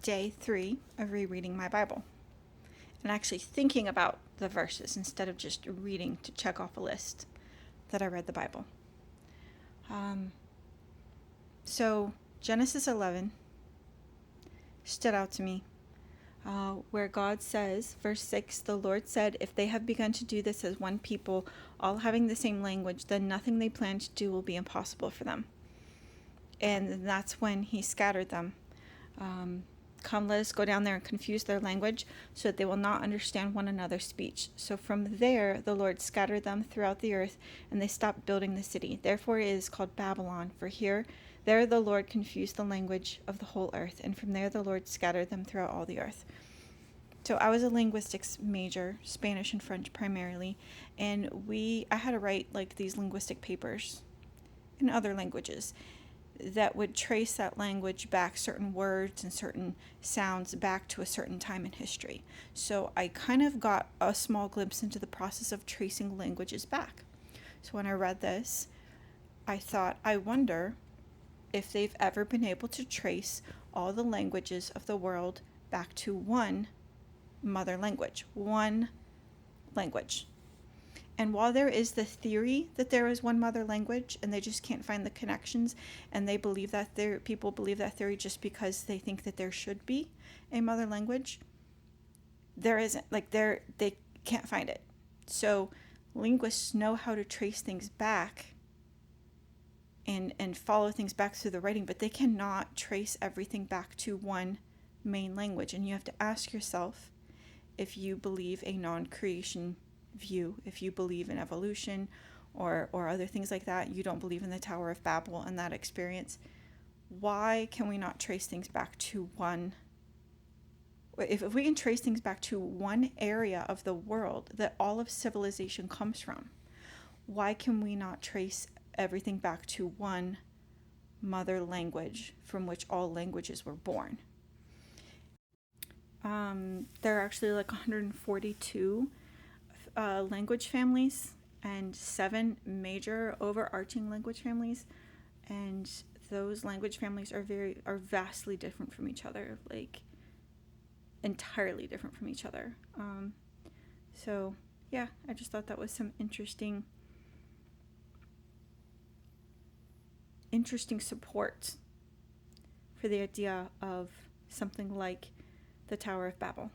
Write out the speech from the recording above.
day 3 of rereading my Bible and actually thinking about the verses instead of just reading to check off a list that I read the Bible. So Genesis 11 stood out to me, where God says, verse 6, the Lord said, if they have begun to do this as one people, all having the same language, then nothing they plan to do will be impossible for them. And that's when he scattered them. Come, let us go down there and confuse their language so that they will not understand one another's speech. So from there, the Lord scattered them throughout the earth, and they stopped building the city. Therefore it is called Babylon, for there the Lord confused the language of the whole earth, and from there the Lord scattered them throughout all the earth. So I was a linguistics major, Spanish and French primarily, and I had to write like these linguistic papers in other languages that would trace that language back, certain words and certain sounds back to a certain time in history. So I kind of got a small glimpse into the process of tracing languages back. So when I read this, I thought, I wonder if they've ever been able to trace all the languages of the world back to one mother language, one language. And while there is the theory that there is one mother language and they just can't find the connections, and they believe that people believe that theory just because they think that there should be a mother language, there isn't. Like they can't find it. So linguists know how to trace things back and follow things back through the writing, but they cannot trace everything back to one main language. And you have to ask yourself, if you believe a non-creation view, if you believe in evolution or other things like that, you don't believe in the Tower of Babel and that experience, why can we not trace things back to one? If we can trace things back to one area of the world that all of civilization comes from, why can we not trace everything back to one mother language from which all languages were born? There are actually like 142 language families and 7 major overarching language families, and those language families are vastly different from each other, like entirely different from each other. So yeah, I just thought that was some interesting support for the idea of something like the Tower of Babel.